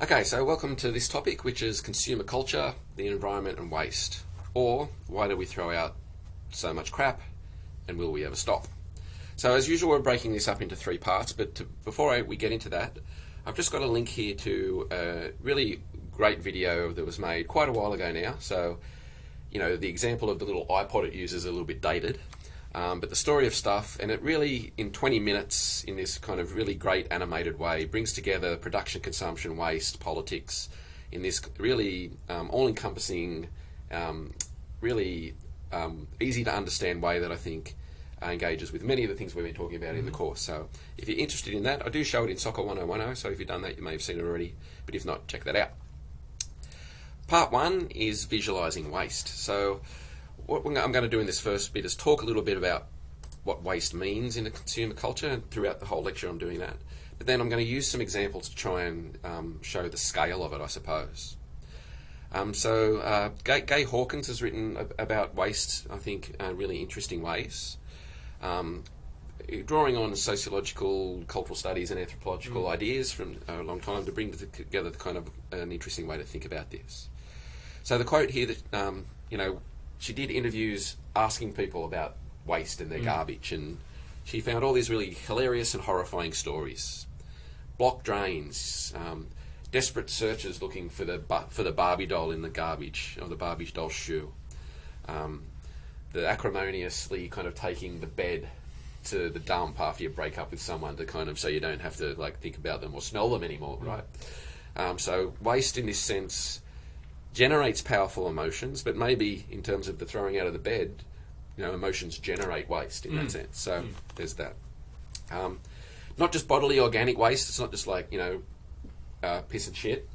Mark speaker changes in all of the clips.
Speaker 1: Okay, so welcome to this topic, which is consumer culture, the environment and waste. Or, why do we throw out so much crap, and will we ever stop? So as usual, we're breaking this up into three parts, but before we get into that, I've just got a link here to a really great video that was made quite a while ago now. So, you know, the example of the little iPod it uses is a little bit dated, but the story of stuff, and it really, in 20 minutes, in this kind of really great animated way, brings together production, consumption, waste, politics, in this really all-encompassing, really easy to understand way that I think engages with many of the things we've been talking about in the course. So if you're interested in that, I do show it in Soccer 1010, so if you've done that, you may have seen it already, but if not, check that out. Part one is visualizing waste. So what I'm going to do in this first bit is talk a little bit about what waste means in a consumer culture, and throughout the whole lecture I'm doing that. But then I'm going to use some examples to try and show the scale of it, I suppose. Gay Hawkins has written about waste, I think, really interesting ways. Drawing on sociological, cultural studies and anthropological ideas from a long time to bring together kind of an interesting way to think about this. So the quote here that, she did interviews asking people about waste and their garbage, and she found all these really hilarious and horrifying stories. Blocked drains, desperate searchers looking for the Barbie doll in the garbage, or the Barbie doll's shoe. The acrimoniously kind of taking the bed to the dump after you break up with someone to kind of so you don't have to think about them or smell them anymore, right? So waste in this sense generates powerful emotions, but maybe in terms of the throwing out of the bed, emotions generate waste in that sense. So there's that. Not just bodily organic waste. It's not just piss and shit,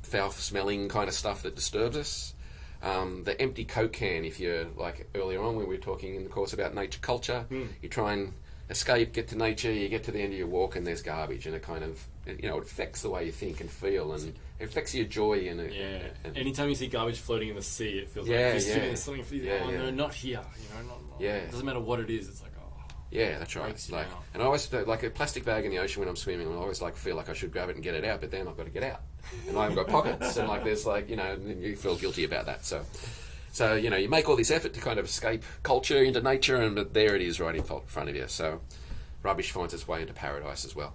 Speaker 1: foul-smelling kind of stuff that disturbs us. The empty Coke can, if you're earlier on when we were talking in the course about nature culture, you try and escape, get to nature, you get to the end of your walk and there's garbage, and it kind of, it affects the way you think and feel, and it affects your joy. And
Speaker 2: anytime you see garbage floating in the sea, it feels like you're sitting in something for you. No, not here. It doesn't matter what it is. It's like,
Speaker 1: yeah, that's right. And I always a plastic bag in the ocean when I'm swimming. I always feel like I should grab it and get it out, but then I've got to get out, and I haven't got pockets, and there's and you feel guilty about that. So you make all this effort to kind of escape culture into nature, and but there it is right in front of you. So rubbish finds its way into paradise as well.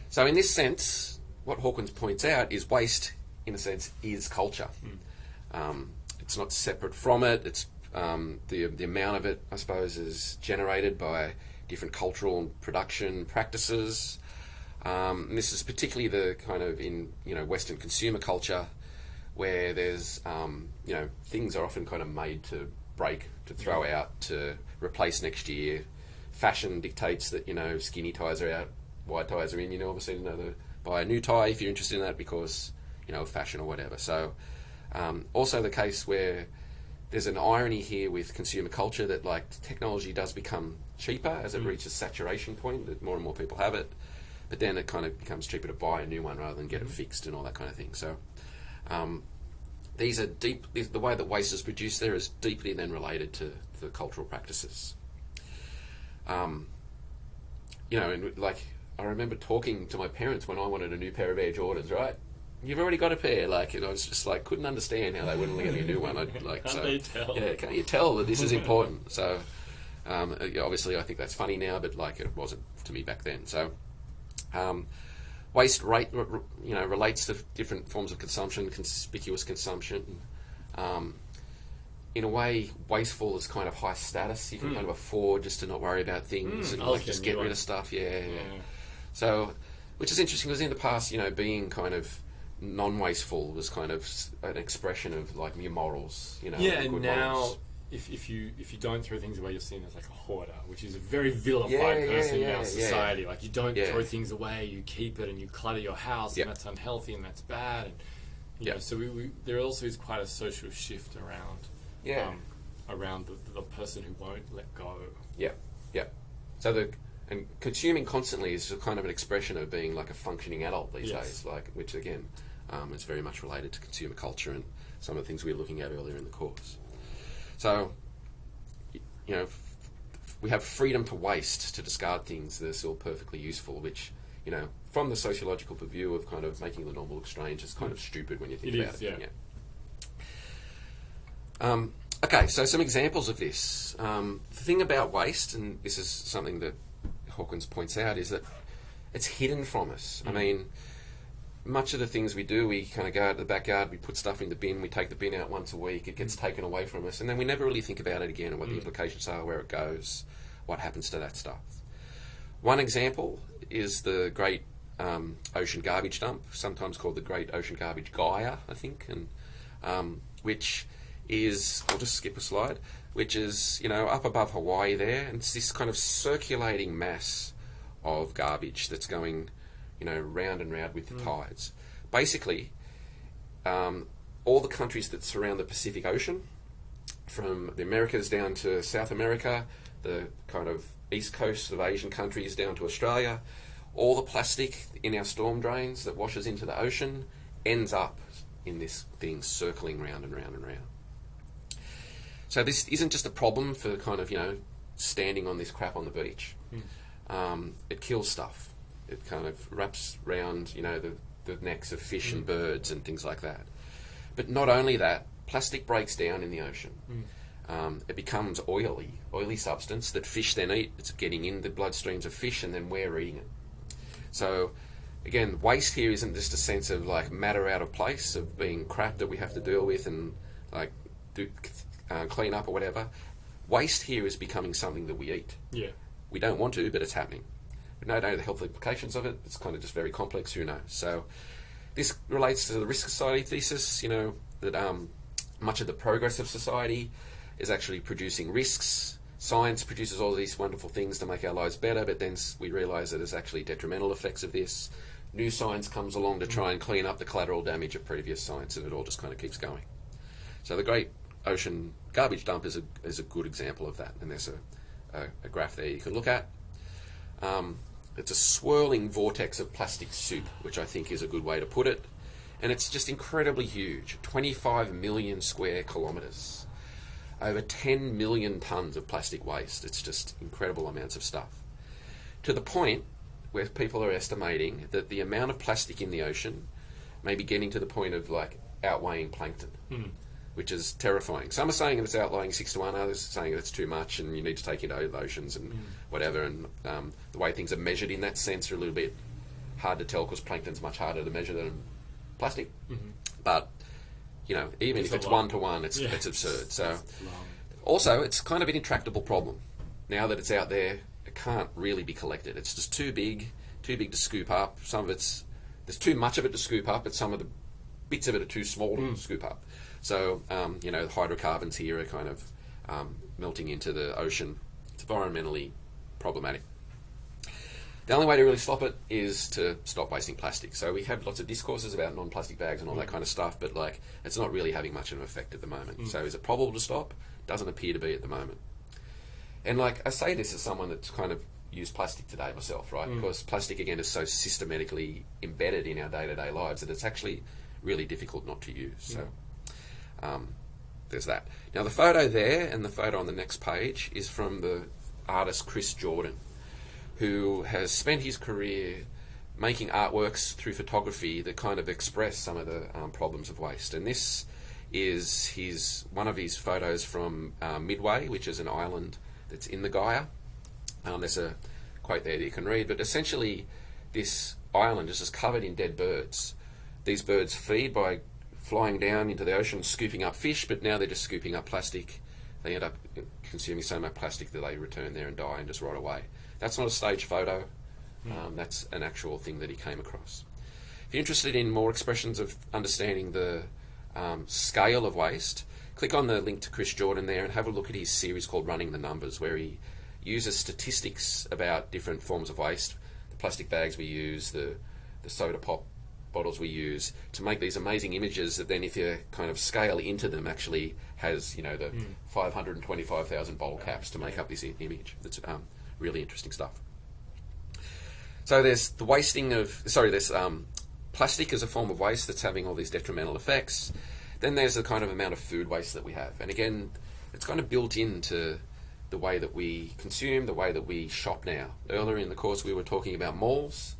Speaker 1: So in this sense, what Hawkins points out is waste, in a sense, is culture. It's not separate from it. It's the amount of it, I suppose, is generated by different cultural and production practices. And this is particularly the kind of in Western consumer culture, where there's things are often kind of made to break, to throw out, to replace next year. Fashion dictates that skinny ties are out, wide ties are in. Obviously buy a new tie if you're interested in that because of fashion or whatever. So also the case where there's an irony here with consumer culture that technology does become cheaper as it reaches saturation point, that more and more people have it, but then it kind of becomes cheaper to buy a new one rather than get it fixed and all that kind of thing. So these are the way that waste is produced there is deeply then related to the cultural practices. And I remember talking to my parents when I wanted a new pair of Air Jordans, right? You've already got a pair, and I was just couldn't understand how they wouldn't let me a new one.
Speaker 2: They tell?
Speaker 1: Yeah, can't you tell that this is important? So, obviously, I think that's funny now, but it wasn't to me back then. So, waste rate, relates to different forms of consumption, conspicuous consumption. In a way, wasteful is kind of high status. You can kind of afford just to not worry about things and just get rid of stuff. Yeah. So, which is interesting because in the past, being kind of non-wasteful was kind of an expression of your morals.
Speaker 2: And now morals. If you don't throw things away, you're seen as a hoarder, which is a very vilified person in our society. You don't throw things away, you keep it and you clutter your house, and that's unhealthy and that's bad. And, so there also is quite a social shift around the person who won't let go.
Speaker 1: So and consuming constantly is kind of an expression of being a functioning adult these days, which again is very much related to consumer culture and some of the things we were looking at earlier in the course. So, we have freedom to waste, to discard things that are still perfectly useful, which, from the sociological view of kind of making the normal look strange, it's kind of stupid when you think about it. Okay, so some examples of this. The thing about waste, and this is something that Hawkins points out, is that it's hidden from us. I mean, much of the things we do, we kind of go out to the backyard, we put stuff in the bin, we take the bin out once a week, it gets taken away from us, and then we never really think about it again and what the implications are, where it goes, what happens to that stuff. One example is the Great Ocean Garbage Dump, sometimes called the Great Ocean Garbage Gyre, I think, and which is, I'll just skip a slide, which is, up above Hawaii there, and it's this kind of circulating mass of garbage that's going round and round with the tides. Basically, all the countries that surround the Pacific Ocean, from the Americas down to South America, the kind of east coast of Asian countries down to Australia, all the plastic in our storm drains that washes into the ocean ends up in this thing circling round and round and round. So this isn't just a problem for kind of, standing on this crap on the beach. It kills stuff. It kind of wraps around, the necks of fish and birds and things like that. But not only that, plastic breaks down in the ocean. It becomes oily substance that fish then eat. It's getting in the bloodstreams of fish, and then we're eating it. So, again, waste here isn't just a sense of like matter out of place, of being crap that we have to deal with and like clean up or whatever. Waste here is becoming something that we eat. Yeah. We don't want to, but it's happening. We don't know the health implications of it. It's kind of just very complex, who knows. So this relates to the risk society thesis, that much of the progress of society is actually producing risks. Science produces all these wonderful things to make our lives better, but then we realise that there's actually detrimental effects of this. New science comes along to try and clean up the collateral damage of previous science, and it all just kind of keeps going. So the Great Ocean Garbage Dump is a good example of that, and there's a graph there you can look at. It's a swirling vortex of plastic soup, which I think is a good way to put it. And it's just incredibly huge, 25 million square kilometres, over 10 million tonnes of plastic waste. It's just incredible amounts of stuff. To the point where people are estimating that the amount of plastic in the ocean may be getting to the point of like outweighing plankton, which is terrifying. Some are saying that it's outlying 6 to 1, others are saying that it's too much and you need to take it out of the oceans and whatever. And the way things are measured in that sense are a little bit hard to tell, because plankton's much harder to measure than plastic. But, even if it's 1 to 1, it's absurd. So, also, it's kind of an intractable problem. Now that it's out there, it can't really be collected. It's just too big to scoop up. There's too much of it to scoop up, but some of the bits of it are too small to scoop up. So, the hydrocarbons here are kind of melting into the ocean. It's environmentally problematic. The only way to really stop it is to stop wasting plastic. So we have lots of discourses about non-plastic bags and all that kind of stuff, but it's not really having much of an effect at the moment. So is it probable to stop? Doesn't appear to be at the moment. And I say this as someone that's kind of used plastic today myself, right? Because plastic, again, is so systematically embedded in our day-to-day lives that it's actually really difficult not to use. So there's that. Now the photo there and the photo on the next page is from the artist Chris Jordan, who has spent his career making artworks through photography that kind of express some of the problems of waste. And this is one of his photos from Midway, which is an island that's in the Gyre. There's a quote there that you can read, but essentially this island is just covered in dead birds. These birds feed by flying down into the ocean, scooping up fish, but now they're just scooping up plastic. They end up consuming so much plastic that they return there and die and just rot away. That's not a staged photo. That's an actual thing that he came across. If you're interested in more expressions of understanding the scale of waste, click on the link to Chris Jordan there and have a look at his series called Running the Numbers, where he uses statistics about different forms of waste, the plastic bags we use, the soda pop bottles we use, to make these amazing images that then, if you kind of scale into them, actually has the 525,000 bottle caps to make up this image. That's really interesting stuff. So there's the wasting of there's plastic as a form of waste that's having all these detrimental effects. Then there's the kind of amount of food waste that we have, and again, it's kind of built into the way that we consume, the way that we shop now. Earlier in the course we were talking about malls.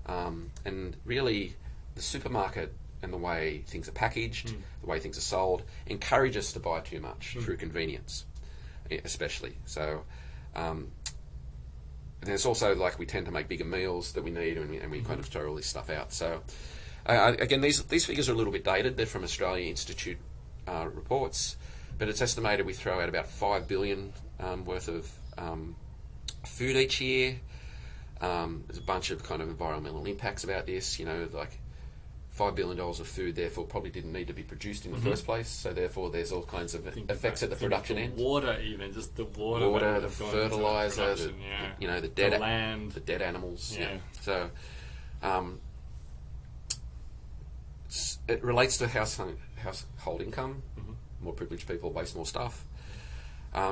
Speaker 1: And really, the supermarket and the way things are packaged, the way things are sold, encourage us to buy too much through convenience, especially. So, and it's also like we tend to make bigger meals that we need, and we kind of throw all this stuff out. So, again, these figures are a little bit dated. They're from Australia Institute reports, but it's estimated we throw out about 5 billion worth of food each year. There's a bunch of kind of environmental impacts about this, like $5 billion of food therefore probably didn't need to be produced in the first place, so therefore there's all kinds of effects at the production end.
Speaker 2: Water, even just the water,
Speaker 1: the fertilizer, the dead
Speaker 2: land,
Speaker 1: the dead animals. So it relates to household income. More privileged people waste more stuff.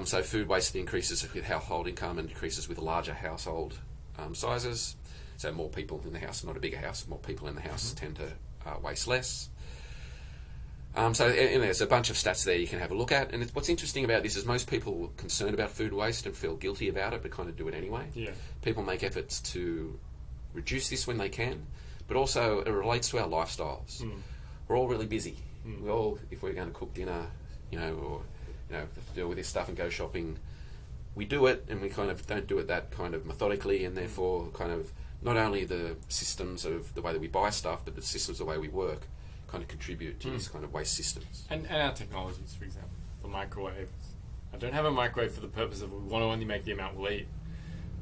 Speaker 1: So food waste increases with household income and decreases with larger household sizes. So more people in the house, not a bigger house, more people in the house tend to waste less. So there's a bunch of stats there you can have a look at. And what's interesting about this is most people are concerned about food waste and feel guilty about it, but kind of do it anyway.
Speaker 2: Yeah.
Speaker 1: People make efforts to reduce this when they can, but also it relates to our lifestyles. We're all really busy. We all, if we're going to cook dinner, or have to deal with this stuff and go shopping, we do it, and we kind of don't do it that kind of methodically, and therefore kind of not only the systems of the way that we buy stuff, but the systems of the way we work kind of contribute to this kind of waste systems.
Speaker 2: And our technologies, for example, the microwave. I don't have a microwave for the purpose of we want to only make the amount we'll eat,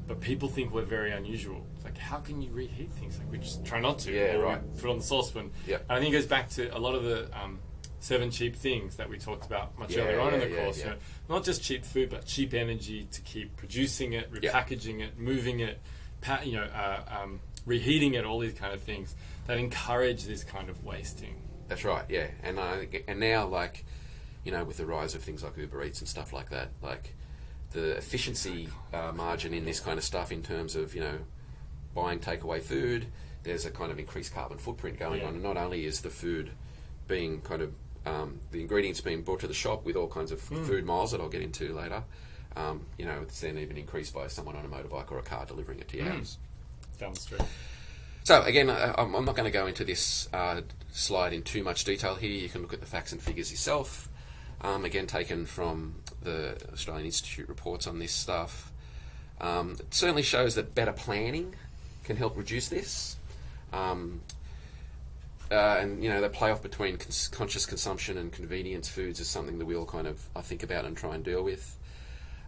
Speaker 2: but people think we're very unusual. It's like, how can you reheat things? Like, we just try not to.
Speaker 1: Yeah, right.
Speaker 2: Put it on the saucepan.
Speaker 1: Yep.
Speaker 2: And I think it goes back to a lot of the 7 cheap things that we talked about much earlier on in the course. Not just cheap food, but cheap energy to keep producing it, repackaging it, moving it, reheating it, all these kind of things that encourage this kind of wasting.
Speaker 1: That's right, yeah. And now, like, with the rise of things like Uber Eats and stuff like that, like the efficiency margin in this kind of stuff in terms of, buying takeaway food, there's a kind of increased carbon footprint going on. And not only is the food being kind of, the ingredients being brought to the shop with all kinds of food miles that I'll get into later, it's then even increased by someone on a motorbike or a car delivering it to your house.
Speaker 2: Down the street.
Speaker 1: So again, I'm not going to go into this slide in too much detail here. You can look at the facts and figures yourself. Again, taken from the Australian Institute reports on this stuff. It certainly shows that better planning can help reduce this. And the play-off between conscious consumption and convenience foods is something that we all kind of think about and try and deal with.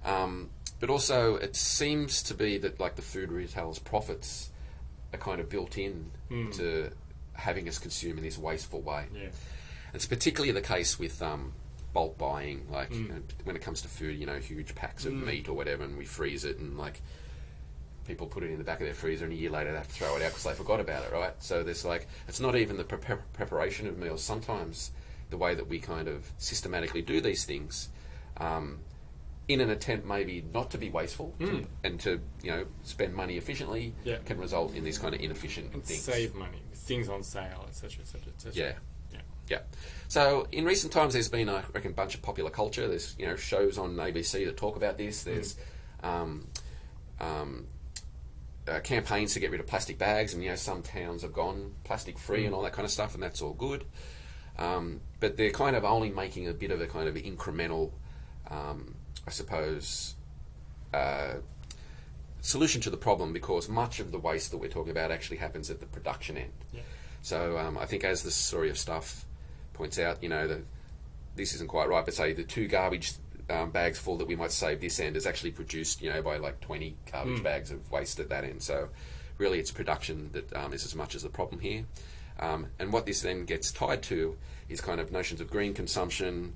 Speaker 1: But also, it seems to be that like the food retailers' profits are kind of built in to having us consume in this wasteful way.
Speaker 2: Yeah.
Speaker 1: And it's particularly the case with bulk buying, like when it comes to food, huge packs of meat or whatever, and we freeze it, and like people put it in the back of their freezer, and a year later they have to throw it out because they forgot about it, right? So there's like, it's not even the preparation of meals. Sometimes the way that we kind of systematically do these things, in an attempt maybe not to be wasteful and to spend money efficiently, can result in these kind of inefficient things.
Speaker 2: Save money, things on sale, etc., etc., etc.
Speaker 1: Yeah. So in recent times, there's been, I reckon, a bunch of popular culture. There's shows on ABC that talk about this. There's campaigns to get rid of plastic bags, and some towns have gone plastic free and all that kind of stuff, and that's all good. But they're kind of only making a bit of a kind of incremental, I suppose, solution to the problem, because much of the waste that we're talking about actually happens at the production end.
Speaker 2: Yeah.
Speaker 1: So I think, as the story of stuff points out, that this isn't quite right, but say the 2 garbage bags full that we might save this end is actually produced, by like 20 garbage bags of waste at that end. So really it's production that is as much as the problem here. And what this then gets tied to is kind of notions of green consumption,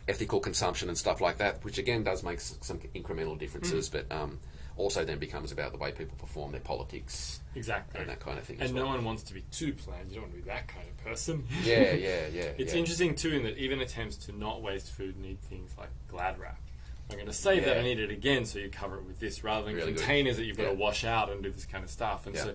Speaker 1: ethical consumption and stuff like that, which again does make some incremental differences, but also then becomes about the way people perform their politics.
Speaker 2: Exactly.
Speaker 1: And that kind of thing.
Speaker 2: And no one wants to be too planned. You don't want to be that kind of person.
Speaker 1: Yeah.
Speaker 2: It's interesting too in that even attempts to not waste food need things like Glad wrap. I'm going to save that, I need it again, so you cover it with this, rather than really containers that you've got to wash out and do this kind of stuff. And so,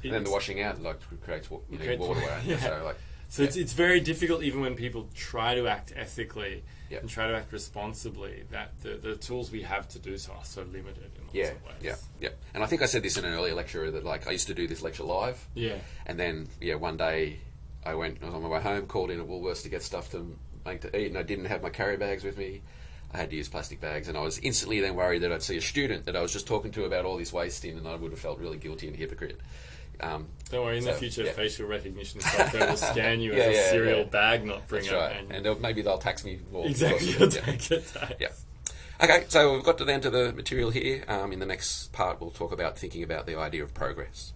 Speaker 1: and then the washing out creates water. So
Speaker 2: So it's very difficult, even when people try to act ethically
Speaker 1: Yep.
Speaker 2: and try to act responsibly, that the tools we have to do so are so limited in lots of ways.
Speaker 1: Yeah. And I think I said this in an earlier lecture that like I used to do this lecture live.
Speaker 2: Yeah.
Speaker 1: And then one day I was on my way home, called in at Woolworths to get stuff to make to eat, and I didn't have my carry bags with me. I had to use plastic bags, and I was instantly then worried that I'd see a student that I was just talking to about all this waste in, and I would have felt really guilty and a hypocrite.
Speaker 2: Don't worry, in the future, facial recognition software will scan you as a serial bag not bringer.
Speaker 1: That's right. And maybe they'll tax me more.
Speaker 2: Exactly, you'll take it.
Speaker 1: Yeah. Okay, so we've got to the end of the material here. In the next part, we'll talk about thinking about the idea of progress.